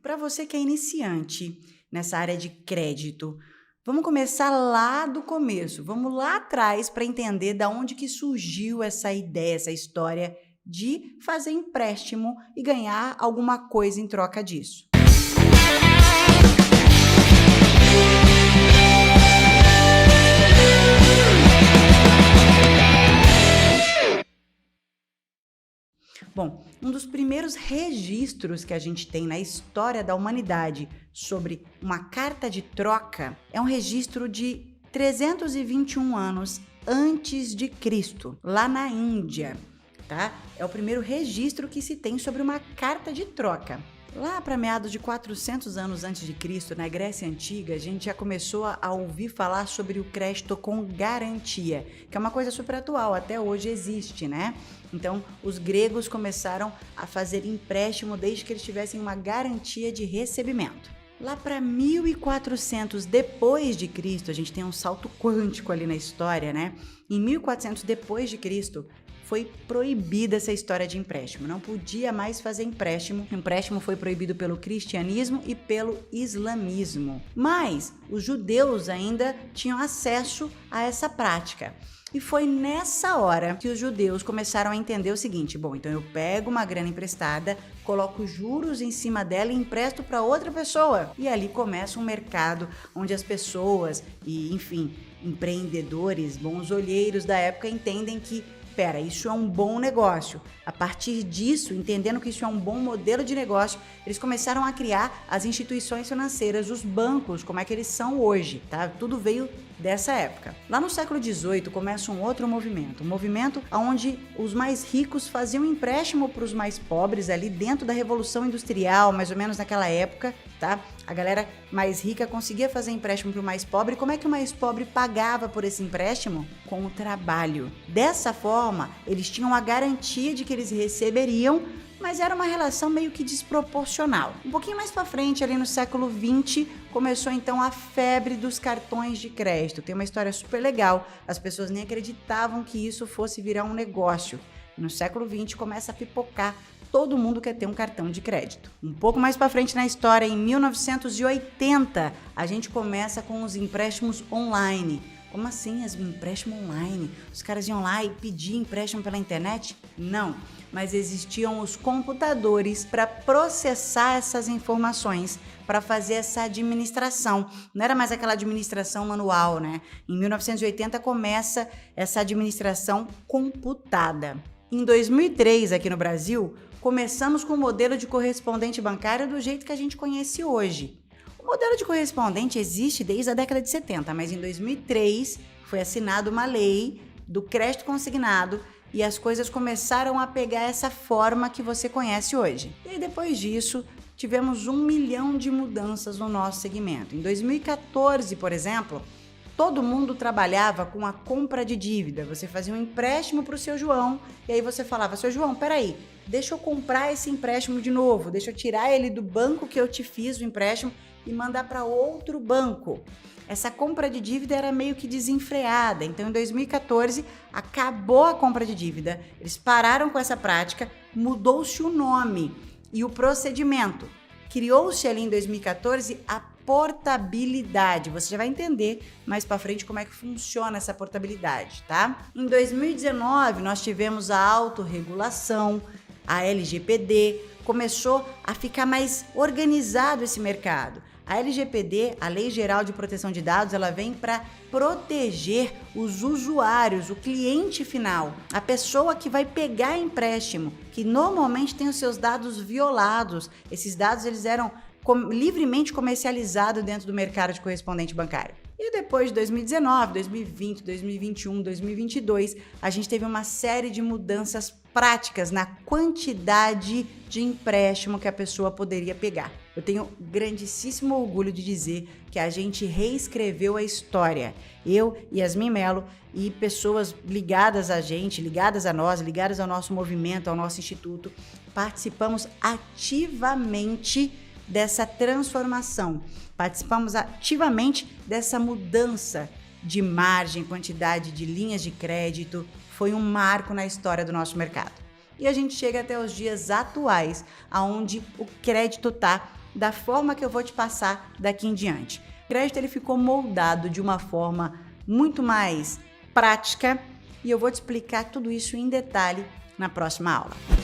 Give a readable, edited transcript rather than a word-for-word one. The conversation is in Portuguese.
para você que é iniciante nessa área de crédito, vamos começar lá do começo, vamos lá atrás para entender da onde que surgiu essa ideia, essa história de fazer empréstimo e ganhar alguma coisa em troca disso. Bom, um dos primeiros registros que a gente tem na história da humanidade sobre uma carta de troca é um registro de 321 anos antes de Cristo, lá na Índia, tá? É o primeiro registro que se tem sobre uma carta de troca. Lá para meados de 400 anos antes de Cristo, na Grécia Antiga, a gente já começou a ouvir falar sobre o crédito com garantia, que é uma coisa super atual, até hoje existe, né? Então, os gregos começaram a fazer empréstimo desde que eles tivessem uma garantia de recebimento. Lá para 1400 depois de Cristo, a gente tem um salto quântico ali na história, né? Em 1400 depois de Cristo, foi proibida essa história de empréstimo. Não podia mais fazer empréstimo. O empréstimo foi proibido pelo cristianismo e pelo islamismo. Mas os judeus ainda tinham acesso a essa prática. E foi nessa hora que os judeus começaram a entender o seguinte: bom, então eu pego uma grana emprestada, coloco juros em cima dela e empresto para outra pessoa. E ali começa um mercado onde as pessoas e, enfim, empreendedores, bons olheiros da época entendem que isso é um bom negócio. A partir disso, entendendo que isso é um bom modelo de negócio, eles começaram a criar as instituições financeiras, os bancos, como é que eles são hoje, tá? Tudo veio dessa época. Lá no século XVIII começa um outro movimento, um movimento onde os mais ricos faziam empréstimo para os mais pobres ali dentro da Revolução Industrial, mais ou menos naquela época, tá? A galera mais rica conseguia fazer empréstimo para o mais pobre. Como é que o mais pobre pagava por esse empréstimo? Com o trabalho. Dessa forma, eles tinham a garantia de que eles receberiam, mas era uma relação meio que desproporcional. Um pouquinho mais para frente, ali no século XX, começou então a febre dos cartões de crédito. Tem uma história super legal. As pessoas nem acreditavam que isso fosse virar um negócio. No século XX começa a pipocar. Todo mundo quer ter um cartão de crédito. Um pouco mais para frente na história, em 1980, a gente começa com os empréstimos online. Como assim, empréstimo online? Os caras iam lá e pediam empréstimo pela internet? Não, mas existiam os computadores para processar essas informações, para fazer essa administração. Não era mais aquela administração manual, né? Em 1980 começa essa administração computada. Em 2003, aqui no Brasil, começamos com o modelo de correspondente bancário do jeito que a gente conhece hoje. O modelo de correspondente existe desde a década de 70, mas em 2003 foi assinada uma lei do crédito consignado e as coisas começaram a pegar essa forma que você conhece hoje. E depois disso, tivemos 1 milhão de mudanças no nosso segmento. Em 2014, por exemplo, todo mundo trabalhava com a compra de dívida. Você fazia um empréstimo para o seu João e aí você falava: seu João, peraí, deixa eu comprar esse empréstimo de novo, deixa eu tirar ele do banco que eu te fiz o empréstimo e mandar para outro banco. Essa compra de dívida era meio que desenfreada. Então, em 2014, acabou a compra de dívida. Eles pararam com essa prática, mudou-se o nome e o procedimento. Criou-se ali em 2014 a portabilidade. Você já vai entender mais para frente como é que funciona essa portabilidade, tá? Em 2019, nós tivemos a autorregulação, a LGPD, começou a ficar mais organizado esse mercado. A LGPD, a Lei Geral de Proteção de Dados, ela vem para proteger os usuários, o cliente final, a pessoa que vai pegar empréstimo, que normalmente tem os seus dados violados. Esses dados eles eram livremente comercializados dentro do mercado de correspondente bancário. E depois de 2019, 2020, 2021, 2022, a gente teve uma série de mudanças práticas na quantidade de empréstimo que a pessoa poderia pegar. Eu tenho grandíssimo orgulho de dizer que a gente reescreveu a história. Eu, Yasmin Mello e pessoas ligadas a gente, ligadas a nós, ligadas ao nosso movimento, ao nosso instituto, participamos ativamente dessa transformação. Participamos ativamente dessa mudança de margem, quantidade de linhas de crédito. Foi um marco na história do nosso mercado. E a gente chega até os dias atuais, onde o crédito está da forma que eu vou te passar daqui em diante. O crédito ele ficou moldado de uma forma muito mais prática e eu vou te explicar tudo isso em detalhe na próxima aula.